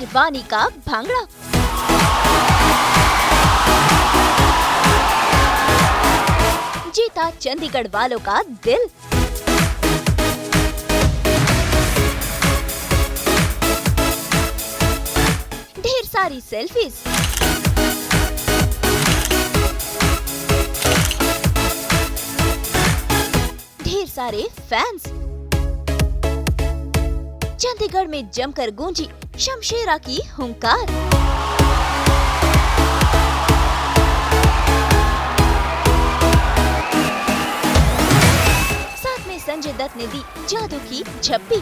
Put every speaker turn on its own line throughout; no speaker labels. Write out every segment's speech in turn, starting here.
रणबीर वानी का भांगड़ा। जीता चंडीगढ़ वालों का दिल। ढेर सारी सेल्फीज, ढेर सारे फैंस। चंडीगढ़ में जमकर गूंजी शमशेरा की हुंकार। साथ में संजय दत्त ने दी जादू की झप्पी।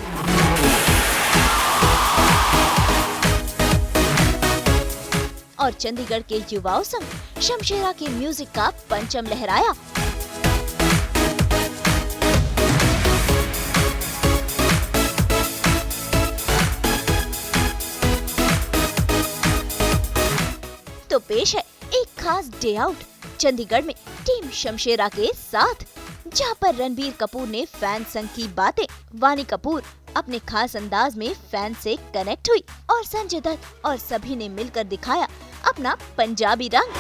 और चंडीगढ़ के युवाओं संग शमशेरा के म्यूजिक का पंचम लहराया। तो पेश है एक खास डे आउट चंडीगढ़ में टीम शमशेरा के साथ, जहां पर रणबीर कपूर ने फैन संग की बातें, वानी कपूर अपने खास अंदाज में फैन से कनेक्ट हुई और संजय दत्त और सभी ने मिलकर दिखाया अपना पंजाबी रंग।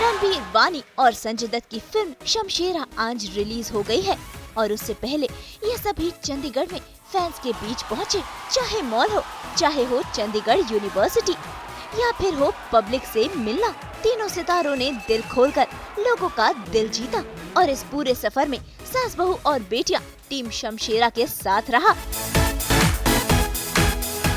रणबीर, वानी और संजय दत्त की फिल्म शमशेरा आज रिलीज हो गई है और उससे पहले ये सभी चंडीगढ़ में फैंस के बीच पहुंचे। चाहे मॉल हो, चाहे हो चंडीगढ़ यूनिवर्सिटी या फिर हो पब्लिक से मिलना, तीनों सितारों ने दिल खोलकर लोगों का दिल जीता और इस पूरे सफर में सास बहू और बेटियां टीम शमशेरा के साथ रहा।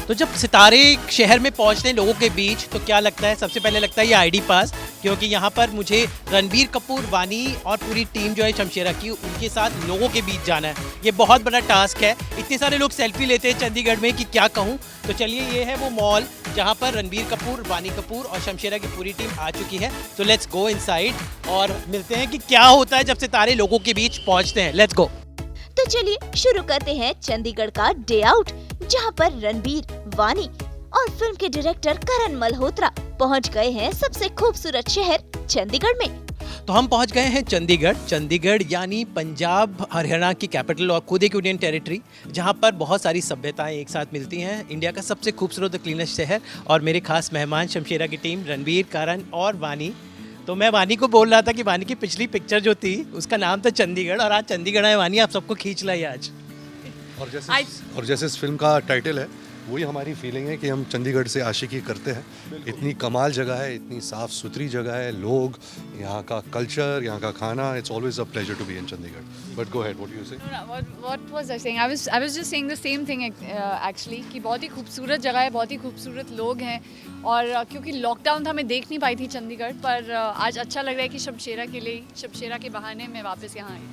तो जब सितारे शहर में पहुंचते हैं लोगों के बीच तो क्या लगता है? सबसे पहले लगता है ये आईडी पास, क्योंकि यहाँ पर मुझे रणबीर कपूर, वानी और पूरी टीम जो है शमशेरा की, उनके साथ लोगों के बीच जाना है। ये बहुत बड़ा टास्क है। इतने सारे लोग सेल्फी लेते हैं चंडीगढ़ में कि क्या कहूँ। तो चलिए, ये है वो मॉल जहाँ पर रणबीर कपूर, वानी कपूर और शमशेरा की पूरी टीम आ चुकी है। तो लेट्स गो इनसाइड और मिलते हैं कि क्या होता है जब सितारे लोगों के बीच पहुँचते हैं। Let's go.
तो चलिए शुरू करते हैं चंडीगढ़ का डे आउट, जहां पर रणबीर, वानी और फिल्म के डायरेक्टर करण मल्होत्रा पहुंच गए हैं सबसे खूबसूरत शहर चंडीगढ़ में।
तो हम पहुंच गए हैं चंडीगढ़। चंडीगढ़ यानी पंजाब हरियाणा की कैपिटल और खुद एक यूनियन टेरिटरी, जहां पर बहुत सारी सभ्यताएं एक साथ मिलती हैं। इंडिया का सबसे खूबसूरत और क्लीनेस्ट शहर। और मेरे खास मेहमान शमशेरा की टीम रणबीर, करण और वानी। तो मैं वानी को बोल रहा था कि वानी की पिछली पिक्चर जो थी उसका नाम था चंडीगढ़, और आज चंडीगढ़ है। वानी, आप सबको खींच लाई आज।
और जैसे इस फिल्म का टाइटल है, वही हमारी फीलिंग है कि हम चंडीगढ़ से आशिकी करते हैं। इतनी कमाल जगह है, इतनी साफ़ सुथरी जगह है, लोग, यहाँ का कल्चर, यहाँ का खाना, it's always a pleasure to be in Chandigarh. But go ahead, what do you say?
What was I saying? I was just saying the same thing actually, कि बहुत ही खूबसूरत जगह है, बहुत ही खूबसूरत लोग हैं। और क्योंकि लॉकडाउन था, मैं देख नहीं पाई थी चंडीगढ़, पर आज अच्छा लग रहा है कि शमशेरा के लिए, शमशेरा के बहाने मैं वापस यहाँ आई।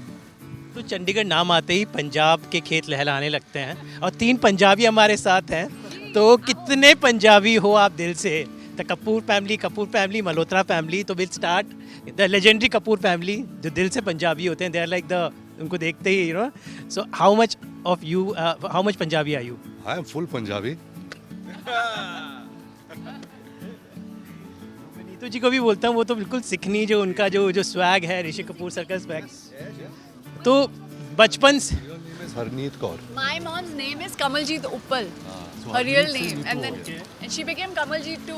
तो चंडीगढ़ नाम आते ही पंजाब के खेत लहलाने लगते हैं और 3 पंजाबी हमारे साथ हैं। तो कितने पंजाबी हो आप दिल से? The Kapoor family, Malhotra family. तो will start the legendary Kapoor family, जो दिल से पंजाबी होते हैं। दे आर लाइक द, उनको देखते ही so how much of you, how much Punjabi are you?
I am full Punjabi.
Neetu ji को भी बोलता हूँ, वो तो बिल्कुल सिखनी, जो उनका जो स्वैग है, ऋषि कपूर सर्कल स्वैग। तो बचपन से
Harneet Kaur.
My mom's name is Kamaljeet Uppal, her real name, and she became Kamaljeet to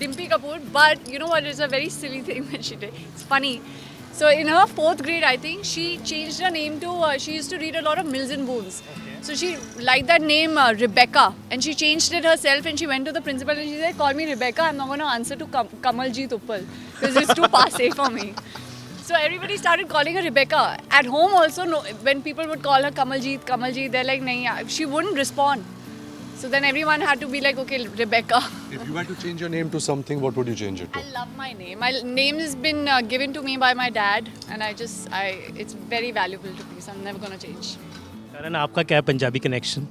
Dimpy Kapoor. But you know what? It's a very silly thing that she did. It's funny. So in her 4th grade, I think, she changed her name to. She used to read a lot of Mills and Boons. So she liked that name Rebecca, and she changed it herself. And she went to the principal and she said, "Call me Rebecca. I'm not going to answer to Kamaljeet Uppal because it's too passe for me." So everybody started calling her Rebecca. At home also, no, when people would call her Kamaljeet, they're like, nahi, she wouldn't respond. So then everyone had to be like, okay, Rebecca.
If you had to change your name to something, what would you change it to?
I love my name. My name has been given to me by my dad, and it's very valuable to me, so I'm never going to change.
करण, आपका क्या है Punjabi connection?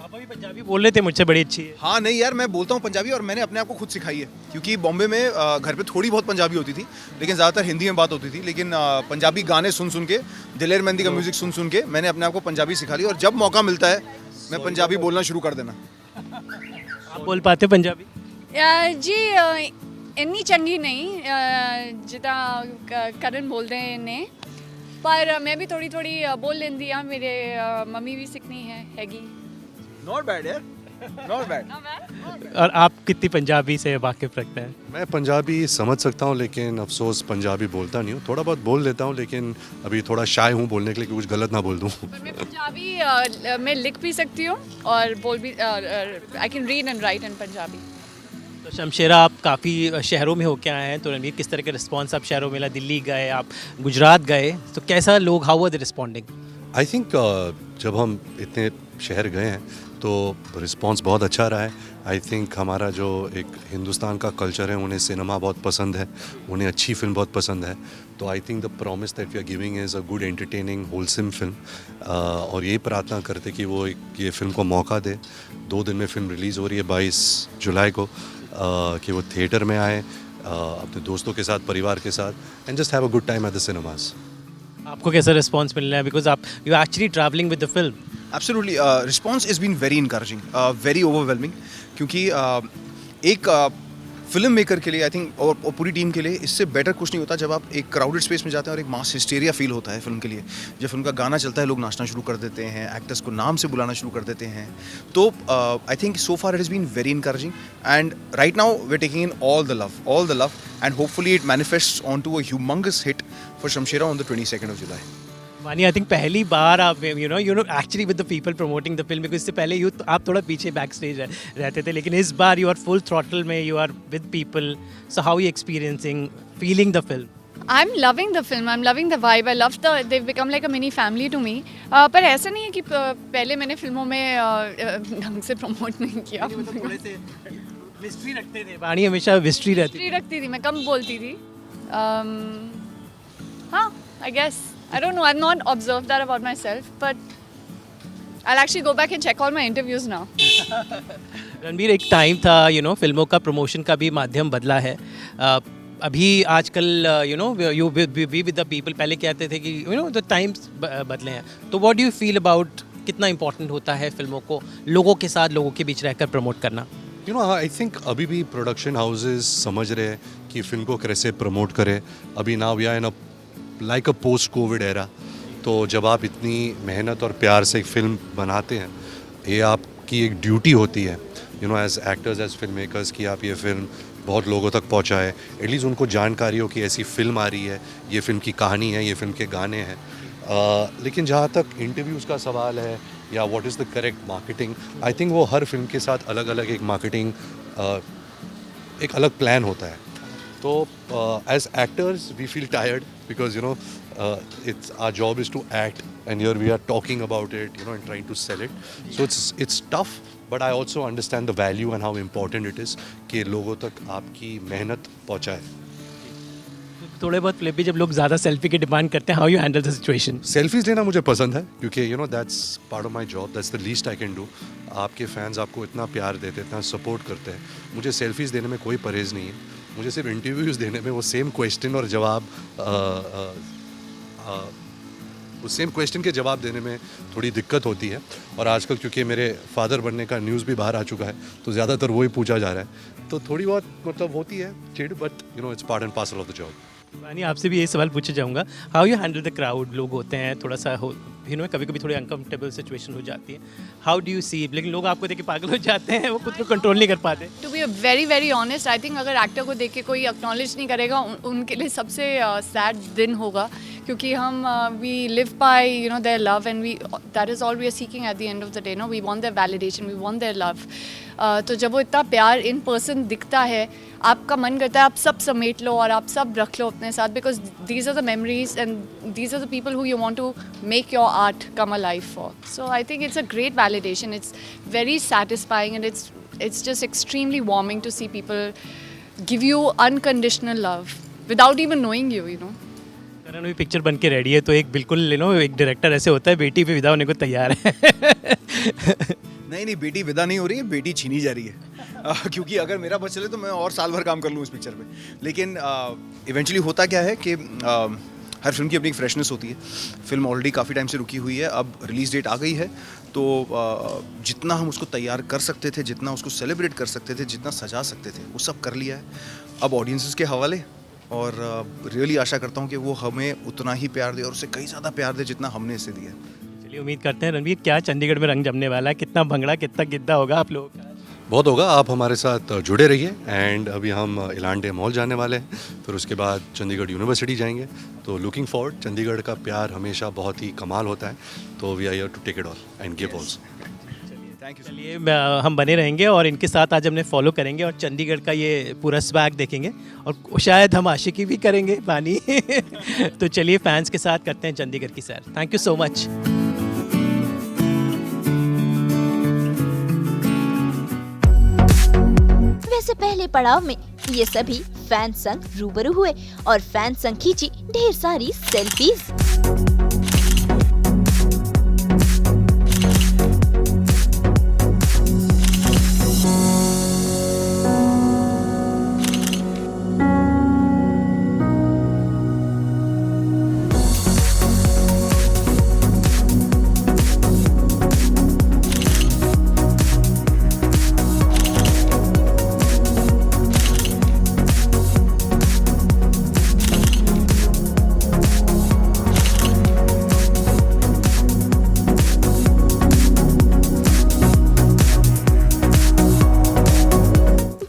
आप अभी पंजाबी बोल रहे थे मुझसे, बड़ी अच्छी है।
हाँ नहीं यार, मैं बोलता हूँ पंजाबी, और मैंने अपने आप को खुद सिखाई है, क्योंकि बॉम्बे में घर पे थोड़ी बहुत पंजाबी होती थी, लेकिन ज़्यादातर हिंदी में बात होती थी। लेकिन पंजाबी गाने सुन सुन के, दिलेर मेहंदी का म्यूज़िक सुन सुन के मैंने अपने आप को पंजाबी सिखा ली, और जब मौका मिलता है मैं पंजाबी बोलना शुरू कर देना।
आप बोल पाते पंजाबी?
जी इन्नी चंगी नहीं जितना करण बोलते हैं ने, पर मैं भी थोड़ी थोड़ी बोल लेंदी हाँ, मेरे मम्मी भी सीखनी हैगी।
नॉट बैड यार, नॉट बैड।
और आप कितनी पंजाबी से वाकिफ रखते हैं?
मैं पंजाबी समझ सकता हूँ लेकिन अफसोस पंजाबी बोलता नहीं हूँ, थोड़ा बहुत बोल लेता हूँ लेकिन अभी थोड़ा शाय हूँ बोलने के लिए कि कुछ गलत ना बोल दूँ।
पर मैं पंजाबी मैं लिख भी सकती हूँ और बोल भी, I can read and write in Punjabi.
तो शमशेरा, आप काफ़ी शहरों में होके आए हैं, तो रणवीर किस तरह का रिस्पांस आप शहरों में मिला? दिल्ली गए, आप गुजरात गए, तो कैसा लोग, how were they responding?
I think जब हम इतने शहर गए हैं तो रिस्पांस बहुत अच्छा रहा है। आई थिंक हमारा जो एक हिंदुस्तान का कल्चर है, उन्हें सिनेमा बहुत पसंद है, उन्हें अच्छी फिल्म बहुत पसंद है। तो I think the promise that we are giving is a good entertaining wholesome film. और यही प्रार्थना करते कि वो ये फिल्म को मौका दे। 2 दिन में फिल्म रिलीज़ हो रही है 22 जुलाई को, कि वो थिएटर में आए अपने दोस्तों के साथ, परिवार के साथ, and just have a good time at the cinemas.
आपको कैसा रिस्पांस मिल रहा है? बिकॉज आप you are actually travelling with the film.
Absolutely, response is been very encouraging, very overwhelming, क्योंकि एक फिल्म मेकर के लिए आई थिंक और पूरी टीम के लिए इससे बेटर कुछ नहीं होता जब आप एक क्राउडेड स्पेस में जाते हैं और एक मास हिस्टेरिया फील होता है फिल्म के लिए। जब फिल्म का गाना चलता है लोग नाचना शुरू कर देते हैं, एक्टर्स को नाम से बुलाना शुरू कर देते हैं। तो I think so far it is been very encouraging and right now we are taking in all the love and hopefully it manifests onto a humongous hit for Shamshera on the 22nd of July.
वानी, I think पहली बार आप you know actually with the people promoting the film, because इससे पहले आप थोड़ा पीछे back stage रहते थे, लेकिन इस बार यू आर फुल थ्रॉटल में, you are with people. So how you experiencing, feeling the film?
I'm loving the film. I'm loving the vibe. I love they've become like a mini family to me. पर ऐसा नहीं है कि पहले मैंने फिल्मों में ढंग से प्रमोट नहीं किया।
मिस्ट्री रखते थे वानी, हमेशा मिस्ट्री
रखती थी, मैं कम बोलती थी। हाँ, I guess. I don't know. I've not observed that about myself, but I'll actually go back and check all my interviews now.
Ranbir, एक टाइम था फिल्मों का प्रमोशन का भी माध्यम बदला है। अभी आजकल you be with the people, पहले कहते थे कि द टाइम्स बदले हैं। तो what do you feel about, कितना इंपॉर्टेंट होता है फिल्मों को लोगों के साथ, लोगों के बीच रहकर प्रमोट करना?
आई थिंक अभी भी प्रोडक्शन हाउसेस समझ रहे हैं कि फिल्म को कैसे प्रमोट करें। अभी now we are in like a post COVID era. तो जब आप इतनी मेहनत और प्यार से एक फिल्म बनाते हैं, ये आपकी एक ड्यूटी होती है as actors, as film makers, कि आप ये फिल्म बहुत लोगों तक पहुंचाए, एटलीस्ट उनको जानकारी हो कि ऐसी फिल्म आ रही है, ये फिल्म की कहानी है, ये फिल्म के गाने हैं। लेकिन जहाँ तक इंटरव्यूज़ का सवाल है या what is the correct marketing, I think वो हर फिल्म के साथ अलग अलग एक मार्केटिंग, एक अलग प्लान होता है। तो as actors we feel tired because it's our job is to act, and here we are talking about it, and trying to sell it. So it's tough, but I also understand the value and how important it is कि लोगों तक आपकी मेहनत पहुंचाए।
थोड़े बहुत flip भी जब लोग ज़्यादा सेल्फी की डिमांड करते हैं, how you handle the situation?
Selfies लेना मुझे पसंद है क्योंकि that's part of my job, that's the least I can do. आपके फैंस आपको इतना प्यार देते हैं, इतना सपोर्ट करते हैं, मुझे सेल्फीज़ देने में कोई परहेज़ नहीं है। मुझे सिर्फ इंटरव्यूज़ देने में वो सेम क्वेश्चन और जवाब उस सेम क्वेश्चन के जवाब देने में थोड़ी दिक्कत होती है। और आजकल क्योंकि मेरे फादर बनने का न्यूज़ भी बाहर आ चुका है, तो ज़्यादातर वही पूछा जा रहा है, तो थोड़ी बहुत मतलब होती है चिढ़, but it's part and parcel of the job.
वानी, आपसे भी यही सवाल पूछे जाऊंगा, how you handle the crowd? लोग होते हैं थोड़ा सा कभी कभी थोड़ी अनकंफर्टेबल सिचुएशन हो जाती है, हाउ डू यू सी? लेकिन लोग आपको देख के पागल हो जाते हैं, वो खुद को कंट्रोल नहीं कर पाते।
To be very very honest, I think अगर एक्टर को देख के कोई एक्नॉलेज नहीं करेगा, उनके लिए सबसे सैड दिन होगा, क्योंकि हम we live by their love, and we that is all we are seeking at the end of the day. We want their validation, we want their love. तो जब वो इतना प्यार इन पर्सन दिखता है, आपका मन करता है आप सब समेट लो और आप सब रख लो अपने साथ, because these are the memories and these are the people who you want to make your art come alive for. So I think it's a great validation. It's very satisfying, and it's just extremely warming to see people give you unconditional love without even knowing you.
करण भी picture बन के ready है, तो एक बिल्कुल एक director ऐसे होता है, बेटी भी विदा होने को तैयार है।
नहीं, बेटी विदा नहीं हो रही है, बेटी छीनी जा रही है। क्योंकि अगर मेरा बस चले तो मैं और साल भर काम कर लूँ इस पिक्चर पे। लेकिन इवेंचुअली होता क्या है कि हर फिल्म की अपनी एक फ्रेशनेस होती है। फिल्म ऑलरेडी काफ़ी टाइम से रुकी हुई है, अब रिलीज़ डेट आ गई है, तो जितना हम उसको तैयार कर सकते थे, जितना उसको सेलिब्रेट कर सकते थे, जितना सजा सकते थे, वो सब कर लिया है। अब ऑडियंसेस के हवाले और रियली आशा करता हूँ कि वो हमें उतना ही प्यार दे और उससे कई ज़्यादा प्यार दे जितना हमने इसे दिया।
चलिए उम्मीद करते हैं रणवीर, क्या चंडीगढ़ में रंग जमने वाला है, कितना भंगड़ा कितना गिद्दा होगा आप लोगों का?
बहुत होगा, आप हमारे साथ जुड़े रहिए। एंड अभी हम इलांडे मॉल जाने वाले हैं, फिर उसके बाद चंडीगढ़ यूनिवर्सिटी जाएंगे। तो लुकिंग फॉरवर्ड, चंडीगढ़ का प्यार हमेशा बहुत ही कमाल होता है, तो we are here to take it all and give also.
Thank you.
चलिए हम बने रहेंगे और इनके साथ आज हमने फॉलो करेंगे और चंडीगढ़ का ये पूरा स्वैग देखेंगे और शायद हम आशिकी भी करेंगे पानी। तो चलिए फैंस के साथ करते हैं चंडीगढ़ की सैर। Thank you so much.
वैसे पहले पड़ाव में ये सभी फैन संग रूबरू हुए और फैन संग खींची ढेर सारी सेल्फीज।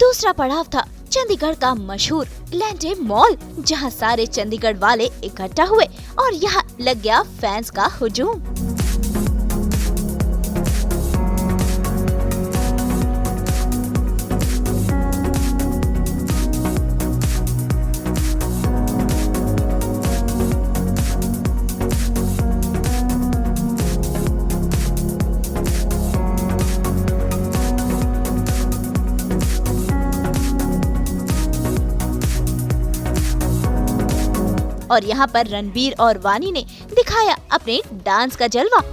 दूसरा पड़ाव था चंडीगढ़ का मशहूर इलांडे मॉल, जहां सारे चंडीगढ़ वाले इकट्ठा हुए और यहाँ लग गया फैंस का हुजूम। और यहाँ पर रणबीर और वानी ने दिखाया अपने डांस का जलवा।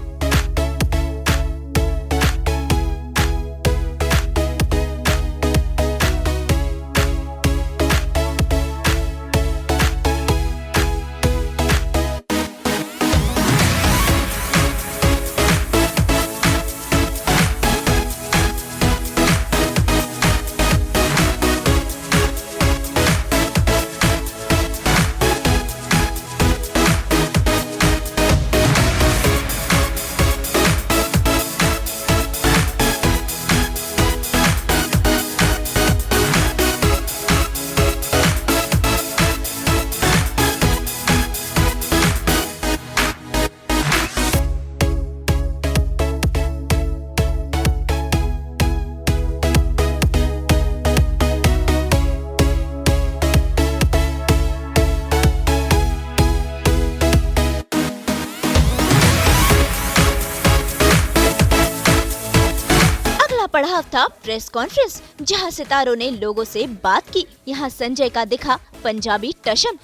पड़ाव था प्रेस कॉन्फ्रेंस, जहां सितारों ने लोगों से बात की। यहां संजय का दिखा पंजाबी टशन।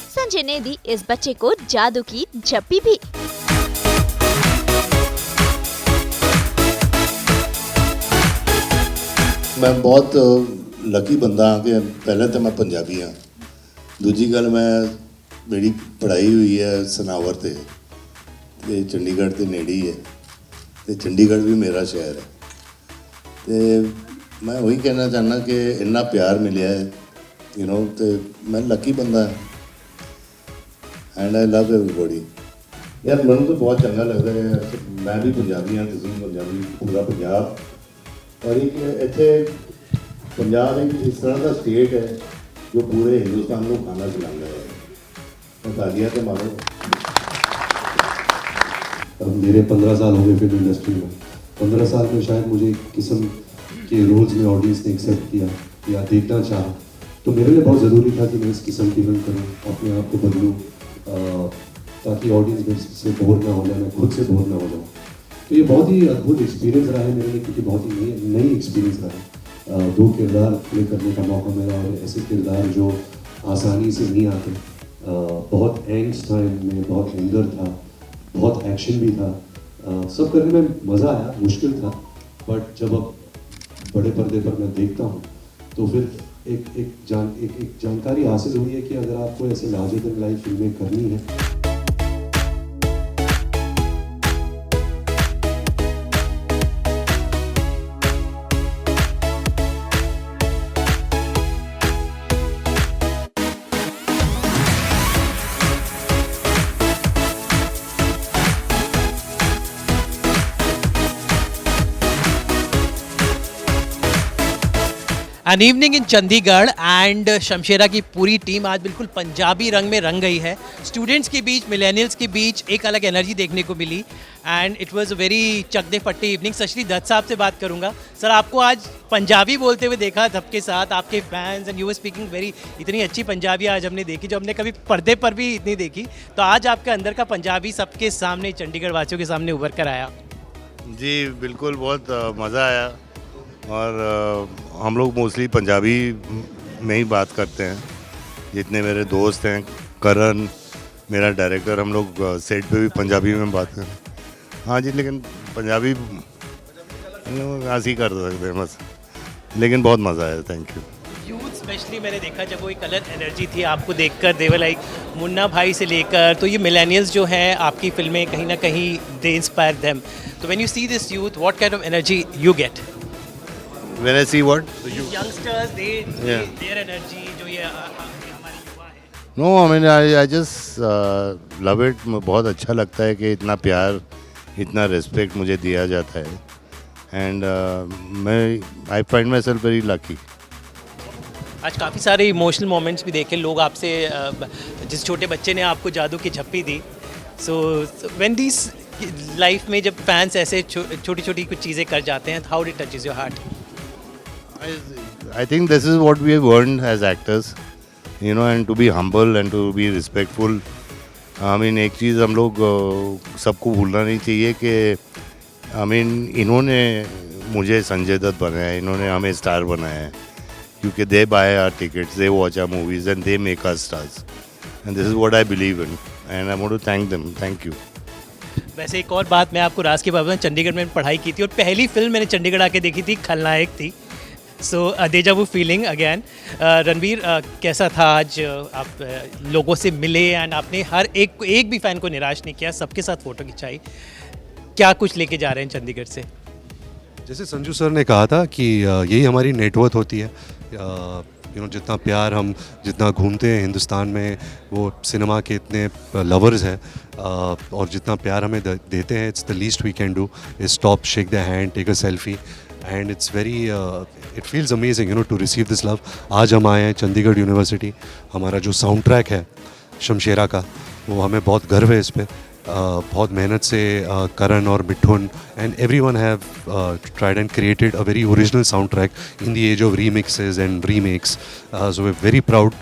संजय ने दी इस बच्चे को जादू की झप्पी भी।
मैं बहुत लकी बंदा हाँ कि पहले तो मैं पंजाबी हाँ, दूजी गल मैं मेरी पढ़ाई हुई है सनावर ते चंडीगढ़ के नेड़े ही है, तो चंडीगढ़ भी मेरा शहर है। तो मैं वही कहना चाहना कि इन्ना प्यार मिले है तो मैं लकी बंदा एंड आई लव एवरीबॉडी। यार मैं तो बहुत चंगा लगता है यार, मैं भी पंजाबी हाँ, तुम पंजाबी, पूरा पंजाब। और एक इतने पंजाब एक इस तरह का स्टेट है जो पूरे हिंदुस्तान को खाना खिलाता है। तालियां तो मारो।
अब मेरे 15 साल हो गए फिल्म इंडस्ट्री में। 15 साल में शायद मुझे एक किस्म के रोल्स में ऑडियंस ने एक्सेप्ट किया या देखना चाहा, तो मेरे लिए बहुत ज़रूरी था कि मैं इस किस्म की फिल्म करूँ, अपने आप को बदलूँ, ताकि ऑडियंस मेरे से बोर ना हो जाए, मैं खुद से बोर ना हो जाऊँ। तो ये बहुत ही अद्भुत एक्सपीरियंस रहा है मेरे लिए, क्योंकि बहुत ही नई एक्सपीरियंस रहा है। 2 किरदार प्ले करने का मौका मिला और ऐसे किरदार जो आसानी से नहीं आते। बहुत एंग्स था इनमें, बहुत एंगर था, बहुत एक्शन भी था। सब करने में मज़ा आया, मुश्किल था, बट जब अब बड़े पर्दे पर मैं देखता हूँ तो फिर एक जानकारी हासिल हुई है कि अगर आपको ऐसे लार्जर देन लाइफ फिल्में करनी है
an evening in Chandigarh and Shamshera की पूरी टीम आज बिल्कुल पंजाबी रंग में रंग गई है। स्टूडेंट्स के बीच, मिलेनियल्स के बीच एक अलग एनर्जी देखने को मिली and it was a very चकदे फट्टे इवनिंग। सचली दत्त साहब से बात करूंगा। सर, आपको आज पंजाबी बोलते हुए देखा सबके साथ, आपके fans and you were speaking very, इतनी अच्छी पंजाबी आज हमने देखी जो हमने कभी पर्दे पर भी इतनी देखी। तो आज आपके अंदर का पंजाबी सबके सामने, चंडीगढ़ वासियों के सामने उभर कर आया।
जी बिल्कुल, बहुत मज़ा आया और हम लोग मोस्टली पंजाबी में ही बात करते हैं। जितने मेरे दोस्त हैं, करण मेरा डायरेक्टर, हम लोग सेट पे भी पंजाबी में बात करते हैं। हाँ जी, लेकिन पंजाबी ऐसे ही कर सकते हैं बस, लेकिन बहुत मज़ा आया। Thank you.
यूथ स्पेशली मैंने देखा जब वो एक अलग एनर्जी थी आपको देखकर, देवर लाइक मुन्ना भाई से लेकर, तो ये मिलेनियल्स जो हैं आपकी फिल्में कहीं ना कहीं दे इंस्पायर देम। तो when you see this youth, what kind of energy you get?
When I see what?
Youngsters,
Yeah.
Their energy जो ये हमारे युवा है।
No, I mean I just love it। बहुत अच्छा लगता है कि इतना प्यार, इतना रिस्पेक्ट मुझे दिया जाता है एंड मैं I find my self very lucky.
आज काफ़ी सारे इमोशनल मोमेंट्स भी देखे लोग आपसे, जिस छोटे बच्चे ने आपको जादू की झप्पी दी। सो व्हेन दिस लाइफ में जब फैंस ऐसे छोटी छोटी कुछ चीज़ें कर जाते हैं, how it touches your heart?
I think this is what we have earned as actors, you know, and to be humble and to be respectful। I mean एक चीज़ हम लोग सबको भूलना नहीं चाहिए कि I mean इन्होंने मुझे संजय दत्त बनाया है, इन्होंने हमें स्टार बनाया है, क्योंकि they buy our tickets, they watch our movies and they make us stars, and this is what I believe in and I want to thank them। Thank you।
वैसे एक और बात, मैं आपको राज के बाबा में चंडीगढ़ में पढ़ाई की थी और पहली फिल्म मैंने चंडीगढ़ आके देखी थी, खलनायक थी। सो डेजा वू फीलिंग अगेन। रणवीर, कैसा था आज? आप लोगों से मिले एंड आपने हर एक भी फ़ैन को निराश नहीं किया, सबके साथ फ़ोटो खिंचाई। क्या कुछ लेके जा रहे हैं चंडीगढ़ से?
जैसे संजू सर ने कहा था कि यही हमारी नेटवर्थ होती है। जितना प्यार हम जितना घूमते हैं हिंदुस्तान में, वो सिनेमा के इतने लवर्स हैं और जितना प्यार हमें देते हैं, it's the least we can do is stop, shake the hand, take a selfie and it's very it feels amazing to receive this love. आज हम आए हैं चंडीगढ़ यूनिवर्सिटी, हमारा जो साउंड ट्रैक है शमशेरा का, वो हमें बहुत गर्व है इस पर। बहुत मेहनत से करण और Mithun and everyone have tried and created a very original soundtrack in the age of remixes and remakes, so we're very proud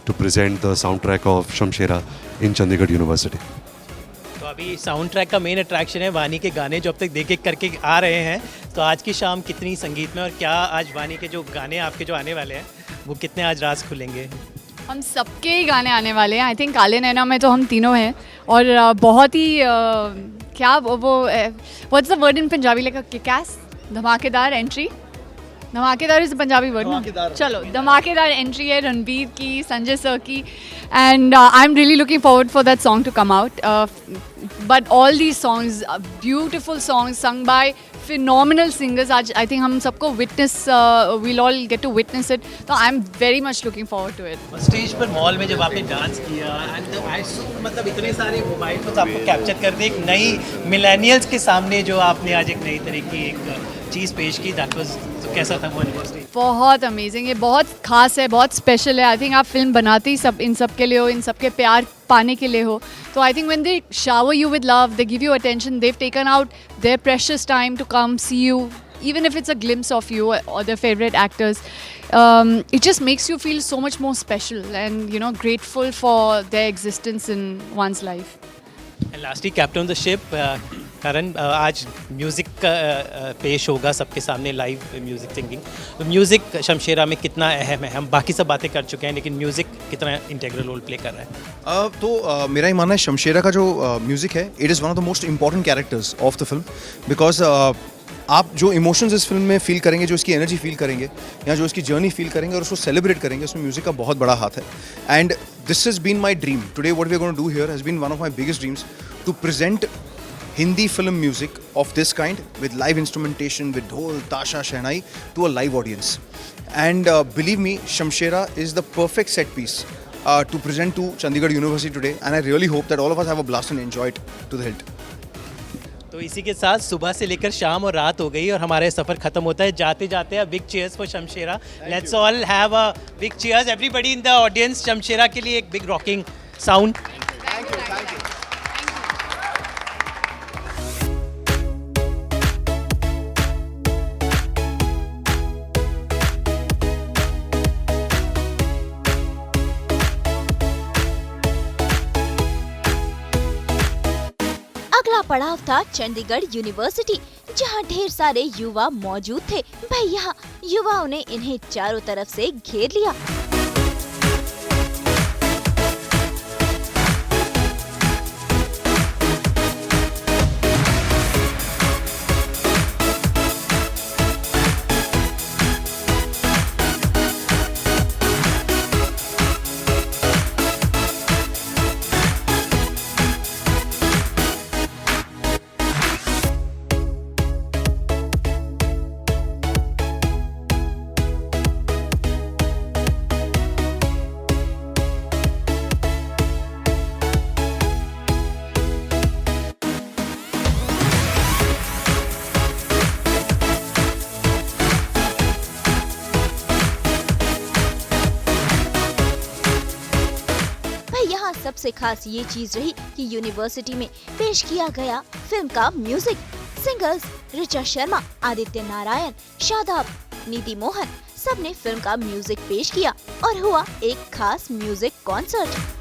to present the soundtrack of Shamshera in Chandigarh University।
तो अभी साउंड ट्रैक का main attraction है वानी के गाने जो अब तक देख करके आ रहे हैं। तो आज की शाम कितनी संगीत में, और क्या आज वानी के जो गाने आपके जो आने वाले हैं वो कितने आज राज खुलेंगे?
हम सबके ही गाने आने वाले हैं। आई थिंक काले नैना में तो हम तीनों हैं और बहुत ही क्या वो what's the word in Punjabi, like kickass, धमाकेदार एंट्री। धमाकेदार इज पंजाबी वर्ड ना? चलो, धमाकेदार एंट्री है रणबीर की, संजय सर की, and I am really looking forward for that song to come out. But all these songs, beautiful songs sung by phenomenal singers। आज आई थिंक हम सबको witness, we'll all get to witness it। तो I am very much looking forward to it.
Stage पर mall में जब आपने dance किया and I सो, मतलब इतने सारे मोबाइल फोन आपको कैप्चर कर दे, एक नई मिलेनियल्स के सामने जो आपने आज एक नई तरह की एक चीज़ पेश की, दैट वाज, तो कैसा था वो अनुभव?
बहुत अमेजिंग है, बहुत खास है, बहुत स्पेशल है। आई थिंक आप फिल्म बनाते ही सब इन सब के लिए हो, इन सब के प्यार पाने के लिए हो। तो I think when they shower you with love, they give you attention, they've taken out their precious time to come see you, even if it's a glimpse of you or their favorite actors, it just makes you feel so much more special and grateful for their existence in one's life।
And lastly, captain of the ship, करण, आज music पेश होगा सबके सामने, live music singing. तो music Shamshera में कितना अहम है? हम बाकी सब बातें कर चुके हैं, लेकिन म्यूज़िक कितना इंटेग्रल रोल प्ले कर रहा है?
तो मेरा ही मानना है शमशेरा का जो म्यूज़िक है, it is one of the most important characters of the film, because आप जो इमोशंस इस फिल्म में फील करेंगे, जो इसकी एनर्जी फील करेंगे या जो इसकी जर्नी फील करेंगे और उसको सेलिब्रेट करेंगे, उसमें म्यूज़िक का बहुत बड़ा हाथ है। And this has been my dream. Today what we are going to do here has been one of my biggest dreams, to present Hindi film music of this kind with live instrumentation, with dhol, tasha, shehnai to a live audience. And believe me, Shamshera is the perfect set piece to present to Chandigarh University today, and I really hope that all of us have a blast and enjoy it to the hilt।
तो तो इसी के साथ सुबह से लेकर शाम और रात हो गई और हमारा सफ़र खत्म होता है। जाते जाते big cheers for Shamshera. Let's all have a big cheers everybody in the audience. Shamshera के लिए एक बिग रॉकिंग साउंड।
अगला पड़ाव था चंडीगढ़ यूनिवर्सिटी, जहां ढेर सारे युवा मौजूद थे। भाई यहाँ युवाओं ने इन्हें चारों तरफ से घेर लिया। यहाँ सबसे खास ये चीज रही कि यूनिवर्सिटी में पेश किया गया फिल्म का म्यूजिक। सिंगर्स ऋचा शर्मा, आदित्य नारायण, शादाब, नीति मोहन सबने फिल्म का म्यूजिक पेश किया और हुआ एक खास म्यूजिक कॉन्सर्ट।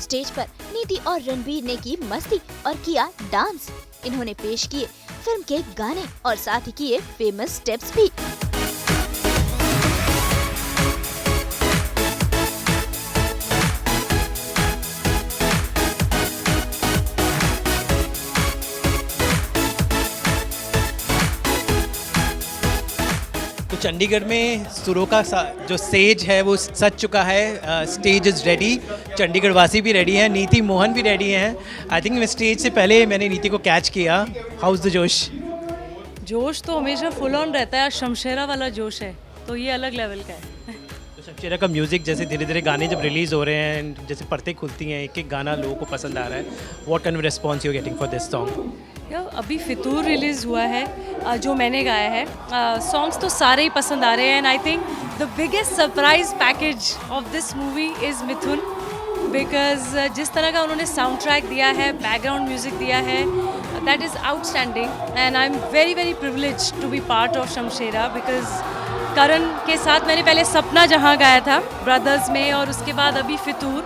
स्टेज पर नीति और रणबीर ने की मस्ती और किया डांस। इन्होंने पेश किए फिल्म के गाने और साथ ही किए फेमस स्टेप्स भी।
चंडीगढ़ में सुरों का जो सेज है वो सज चुका है। Stage is ready. चंडीगढ़ वासी भी रेडी हैं, नीति मोहन भी रेडी हैं। आई थिंक स्टेज से पहले मैंने नीति को कैच किया। हाउ इज़ द जोश?
जोश तो हमेशा फुल ऑन रहता है। शमशेरा वाला जोश है तो ये अलग लेवल का है।
तो शमशेरा का म्यूज़िक जैसे धीरे धीरे गाने जब रिलीज़ हो रहे हैं, जैसे परतें खुलती हैं, एक एक गाना लोगों को पसंद आ रहा है। What kind of response you are getting for this song?
अभी फितूर रिलीज़ हुआ है जो मैंने गाया है। सॉन्ग्स तो सारे ही पसंद आ रहे हैं and I think the biggest surprise package of this movie is Mithun, because जिस तरह का उन्होंने साउंड ट्रैक दिया है, बैकग्राउंड म्यूज़िक दिया है, that is outstanding and I am very very privilege to be part of Shamshera. Because Karan के साथ मैंने पहले सपना जहाँ गाया था ब्रदर्स में और उसके बाद अभी फितूर,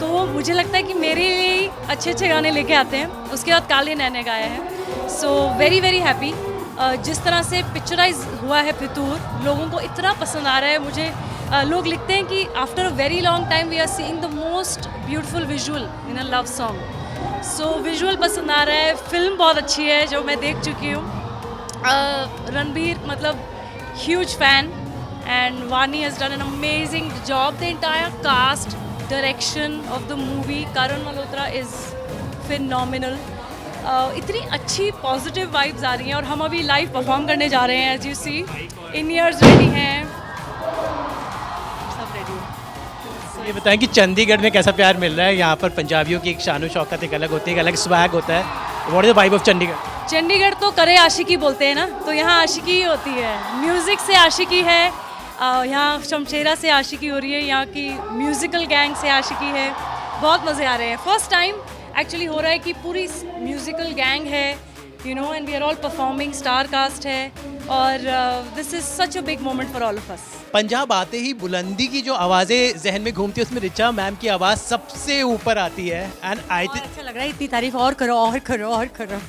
तो मुझे लगता है कि मेरे लिए अच्छे अच्छे गाने लेके आते हैं। उसके बाद काले नैने गाया है। So very very happy. जिस तरह से पिक्चराइज हुआ है फितूर, लोगों को इतना पसंद आ रहा है। मुझे लोग लिखते हैं कि after a very long time we are seeing the most beautiful visual in a love song. So visual पसंद आ रहा है। फिल्म बहुत अच्छी है जो मैं देख चुकी हूँ। रणबीर मतलब huge fan and Vaani has done an amazing job. The entire cast, direction of the movie, Karan Malhotra is phenomenal. इतनी अच्छी पॉजिटिव वाइब्स आ रही हैं और हम अभी लाइव परफॉर्म करने जा रहे हैं। As you see, in years ready हैं, सब रेडी हैं।
ये बताएं कि चंडीगढ़ में कैसा प्यार मिल रहा है? यहाँ पर पंजाबियों की एक शान शौकत एक अलग होती है, एक अलग स्वैग होता है। What is the vibe of Chandigarh?
Chandigarh तो करे आशिकी बोलते हैं ना, तो यहाँ आशिकी ही होती है। म्यूज़िक से आशिकी है, यहाँ शमशेरा से आशिकी हो रही है, यहाँ की म्यूज़िकल गैंग से आशिकी है। बहुत मज़े आ रहे हैं। फर्स्ट टाइम एक्चुअली हो रहा है कि पूरी म्यूज़िकल गैंग है, you know, and we are all performing, star cast है, और this is such a big moment for all of us.
Punjab आते ही बुलंदी की जो आवाज़ें जहन में घूमती है उसमें रिचा मैम की आवाज़ सबसे ऊपर आती है एंड आई थिंक
अच्छा लग रहा है, इतनी तारीफ और करो और करो और करो.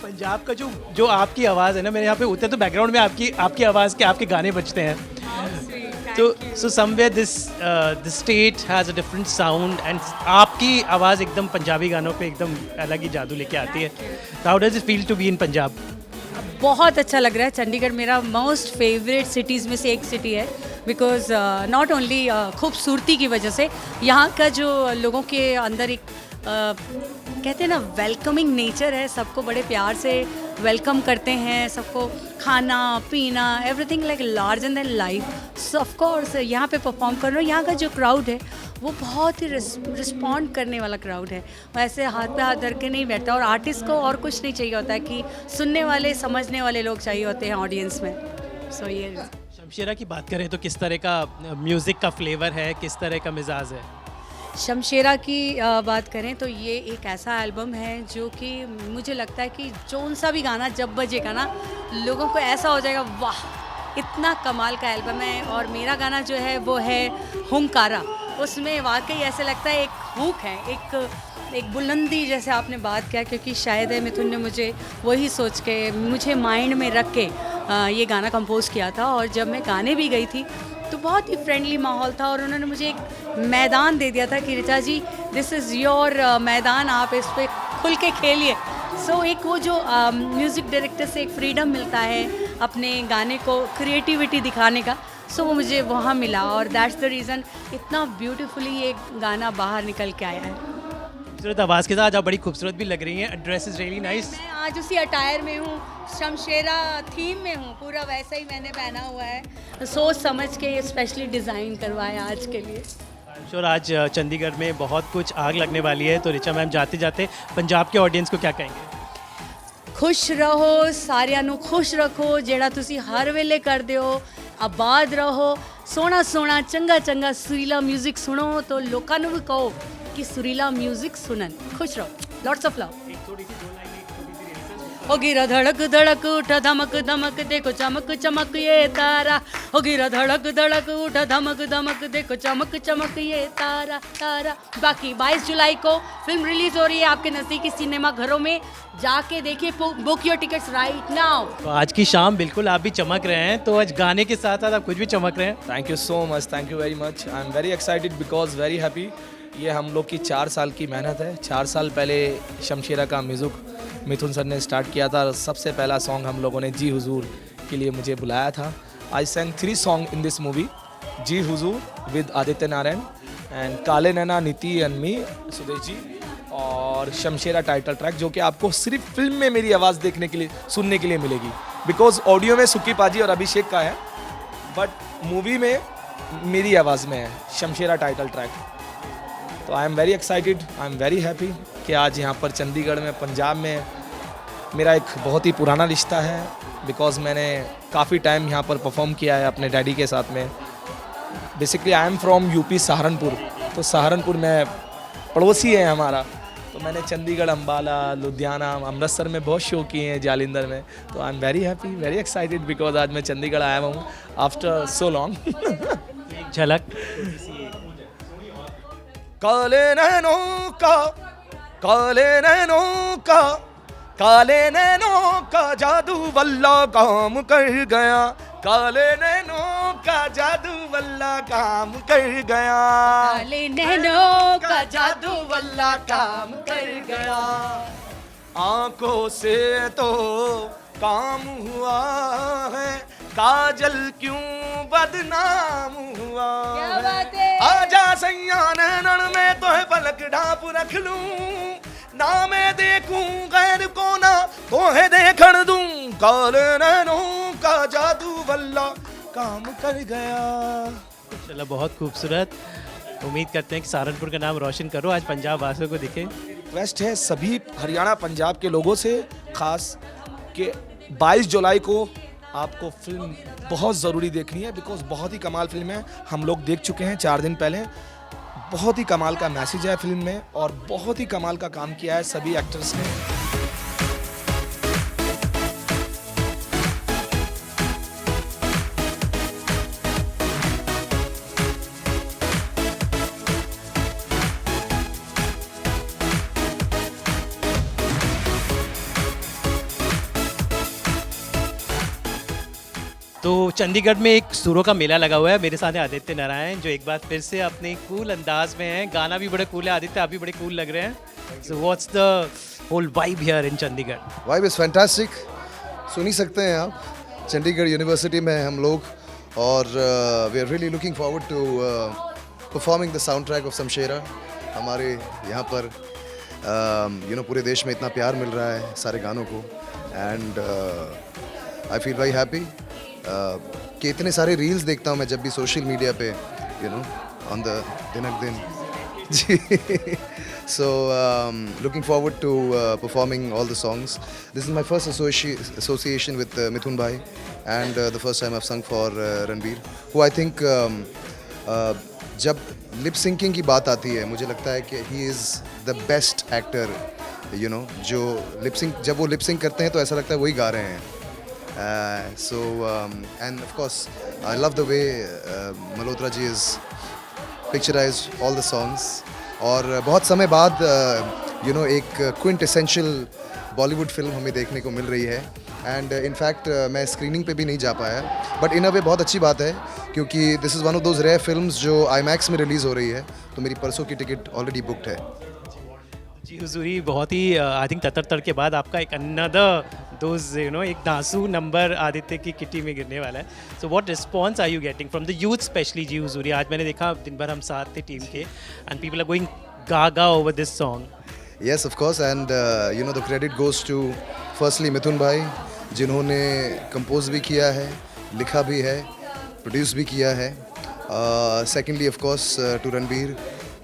पंजाब का जो आपकी आवाज़ है ना, मेरे यहाँ पे उतरे तो बैकग्राउंड में आपकी आवाज़ के आपके गाने बजते हैं. So somewhere this state has a different sound and आपकी आवाज़ एकदम पंजाबी गानों पे एकदम अलग ही जादू लेके आती है. So how does it feel to be in Punjab?
बहुत अच्छा लग रहा है. चंडीगढ़ मेरा मोस्ट फेवरेट सिटीज़ में से एक सिटी है, बिकॉज नॉट ओनली खूबसूरती की वजह से, यहाँ का जो लोगों के अंदर एक कहते हैं ना वेलकमिंग नेचर है. सबको बड़े प्यार से वेलकम करते हैं, सबको खाना पीना everything like larger than life. So of course यहाँ पे परफॉर्म कर रहे हो, यहाँ का जो क्राउड है वो बहुत ही रिस्पॉन्ड करने वाला क्राउड है. वैसे हाथ पे हाथ धर के नहीं बैठता, और आर्टिस्ट को और कुछ नहीं चाहिए होता है कि सुनने वाले समझने वाले लोग चाहिए होते हैं ऑडियंस में. सो ये
शमशेरा की बात करें तो किस तरह का म्यूज़िक का फ्लेवर है, किस तरह का मिजाज है?
शमशेरा की बात करें तो ये एक ऐसा एल्बम है जो कि मुझे लगता है कि जौन सा भी गाना जब बजेगा ना, लोगों को ऐसा हो जाएगा वाह इतना कमाल का एल्बम है. और मेरा गाना जो है वो है हुंकारा. उसमें वाकई ऐसे लगता है एक हुक है, एक बुलंदी जैसे आपने बात किया, क्योंकि शायद है मिथुन ने मुझे वही सोच के मुझे माइंड में रख के ये गाना कंपोज किया था. और जब मैं गाने भी गई थी तो बहुत ही फ्रेंडली माहौल था, और उन्होंने मुझे एक मैदान दे दिया था कि रिचा जी दिस इज़ योर मैदान, आप इस पर खुल के खेलिए. सो एक वो जो म्यूज़िक डायरेक्टर से एक फ्रीडम मिलता है अपने गाने को क्रिएटिविटी दिखाने का, सो वो मुझे वहाँ मिला, और दैट्स द रीज़न इतना ब्यूटीफुली ये गाना बाहर निकल के आया है.
खूबसूरत आवाज़ के साथ आप बड़ी खूबसूरत भी लग रही हैं. Dress is really nice.
मैं आज उसी अटायर में हूँ, शमशेरा थीम में हूँ, पूरा वैसा ही मैंने पहना हुआ है. सोच समझ के ये स्पेशली डिज़ाइन करवाया आज के लिए.
श्योर आज चंडीगढ़ में बहुत कुछ आग लगने वाली है, तो रिचा मैम जाते जाते पंजाब के ऑडियंस को क्या कहेंगे?
खुश रहो, सारिਆਂ ਨੂੰ खुश रखो, ਜਿਹੜਾ ਤੁਸੀਂ हर वेले करते हो. आबाद रहो, सोना सोना चंगा चंगा सुरीला म्यूजिक सुनो, तो लोगों को भी कहो कि सुरीला म्यूजिक सुनन. खुश रहो. Lots of love. हो गिरा धड़क धड़क उठा धमक धमक देखो चमक चमक ये तारा. हो गिरा धड़क धड़क उठा धमक धमक देखो चमक चमक ये तारा तारा. बाकी 22 जुलाई को फिल्म रिलीज हो रही है आपके नज़दीकी सिनेमा घरों में, जाके देखिए. Book your tickets right now.
तो आज की शाम बिल्कुल आप भी चमक रहे हैं, तो आज गाने के साथ साथ आप कुछ भी चमक रहे हैं.
Thank you so much, thank you very much. I am very excited because very happy. ये हम लोग की 4 साल की मेहनत है. 4 साल पहले शमशेरा का म्यूज़िक मिथुन सर ने स्टार्ट किया था. सबसे पहला सॉन्ग हम लोगों ने जी हुजूर के लिए मुझे बुलाया था. आई Seng 3 song in this movie. Ji Hazur with Aditya Narayan and काले नैना नीति एंड मी सुदेश जी, और शमशेरा टाइटल ट्रैक, जो कि आपको सिर्फ फिल्म में मेरी आवाज़ देखने के लिए सुनने के लिए मिलेगी. बिकॉज ऑडियो में सुक्की पाजी और अभिषेक का है, बट मूवी में मेरी आवाज़ में है शमशेरा टाइटल ट्रैक. तो I am very excited, I am very happy कि आज यहाँ पर चंडीगढ़ में पंजाब में मेरा एक बहुत ही पुराना रिश्ता है. बिकॉज मैंने काफ़ी टाइम यहाँ पर परफॉर्म किया है अपने डैडी के साथ में. Basically I am from UP Saharanpur, तो सहारनपुर में पड़ोसी है हमारा. तो मैंने चंडीगढ़, अंबाला, लुधियाना, अमृतसर में बहुत शो किए हैं, जालिंधर में. तो I am very happy, very excited because आज मैं चंडीगढ़ आया हूँ आफ्टर सो लॉन्ग.
झलक.
काले नैनों का, काले नैनों का, काले नैनों का जादू वल्ला काम कर गया. काले नैनों का जादू वल्ला काम कर गया.
काले नैनों का जादू वल्ला काम कर गया.
आंखों से तो काम हुआ है, काजल क्यों बदनाम हुआ.
क्या बात है.
आजा सैया नैनन में तो है पलक ढाप रख लूं, ना मैं देखूं गैर को ना तो है देखण दूं. काले नैनों का जादू वल्ला काम कर गया.
चलो बहुत खूबसूरत. उम्मीद करते हैं कि सहारनपुर का नाम रोशन करो, आज पंजाब वासियों को दिखे.
रिक्वेस्ट है सभी हरियाणा पंजाब के लोगों से खास कि 22 जुलाई को आपको फिल्म बहुत ज़रूरी देखनी है. बिकॉज बहुत ही कमाल फिल्म है. हम लोग देख चुके हैं 4 दिन पहले. बहुत ही कमाल का मैसेज है फिल्म में, और बहुत ही कमाल का काम किया है सभी एक्टर्स ने.
तो चंडीगढ़ में एक सुरों का मेला लगा हुआ है, मेरे साथ है आदित्य नारायण जो एक बार फिर से अपने कूल अंदाज में हैं, गाना भी बड़ा कूल है। आदित्य आप भी बड़े कूल लग रहे हैं। So what's the whole vibe here in Chandigarh?
Vibe is fantastic, सुन ही सकते हैं आप। चंडीगढ़ यूनिवर्सिटी में हैं हम लोग और we are really looking forward to performing the sound track of Shamshera. हमारे यहाँ पर पूरे देश में इतना प्यार मिल रहा है सारे गानों को and I feel very happy कि इतने सारे रील्स देखता हूँ मैं जब भी सोशल मीडिया पे ऑन द दिनक दिन जी। So looking forward to performing all the songs. This is my first association with Mithun Bhai and the first time I've sung for Ranbir, who I think जब lip syncing की बात आती है मुझे लगता है कि he is the best actor, जो lip sync जब वो lip sync करते हैं तो ऐसा लगता है वही गा रहे हैं। So and of course I love the way Malhotra ji has picturized all the songs और बहुत समय बाद एक क्विंट एसेंशियल बॉलीवुड फिल्म हमें देखने को मिल रही है एंड इनफैक्ट मैं स्क्रीनिंग पे भी नहीं जा पाया बट इन अ वे बहुत अच्छी बात है क्योंकि this is one of those rare films जो आईमैक्स में रिलीज़ हो रही है तो मेरी परसों की टिकट ऑलरेडी बुकड है।
जी हुजूरी, बहुत ही आई थिंक ततर के बाद आपका एक अनदर दोज एक दांसू नंबर आदित्य की किटी में गिरने वाला है। So what response are you getting from the youth specially? Ji Huzoori, आज मैंने देखा दिन भर हम साथ थे टीम के and people are going gaga over this song.
Yes of course and the credit goes to firstly Mithun भाई जिन्होंने कंपोज भी किया है, लिखा भी है, प्रोड्यूस भी किया है। Secondly of course to Ranbir,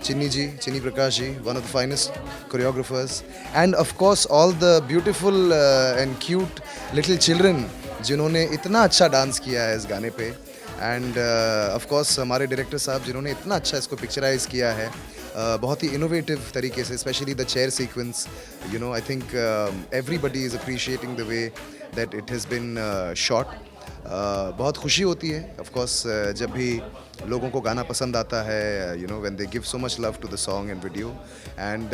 Chinni Prakash ji, one of the finest choreographers, and of course all the beautiful and cute little children जिन्होंने इतना अच्छा डांस किया है इस गाने पे एंड ऑफ कोर्स हमारे डायरेक्टर साहब जिन्होंने इतना अच्छा इसको पिक्चराइज किया है बहुत ही इनोवेटिव तरीके से, specially the chair sequence. I think everybody is appreciating the way that it has been shot. बहुत खुशी होती है ऑफ कोर्स जब भी लोगों को गाना पसंद आता है, when they give so much love to the song and video and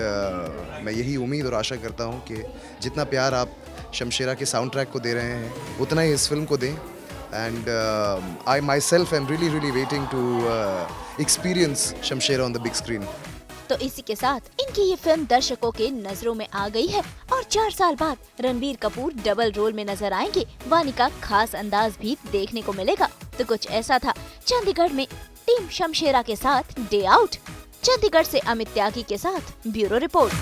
मैं यही उम्मीद और आशा करता हूँ कि जितना प्यार आप शमशेरा के साउंड ट्रैक को दे रहे हैं उतना ही इस फिल्म को दें and I myself am really waiting to experience Shamshera on the big screen.
तो इसी के साथ इनकी ये फिल्म दर्शकों के नजरों में आ गई है और 4 साल बाद रणबीर कपूर डबल रोल में नजर आएंगे। वानी का खास अंदाज भी देखने को मिलेगा। तो कुछ ऐसा था चंडीगढ़ में टीम शमशेरा के साथ डे आउट। चंडीगढ़ से अमित त्यागी के साथ ब्यूरो रिपोर्ट।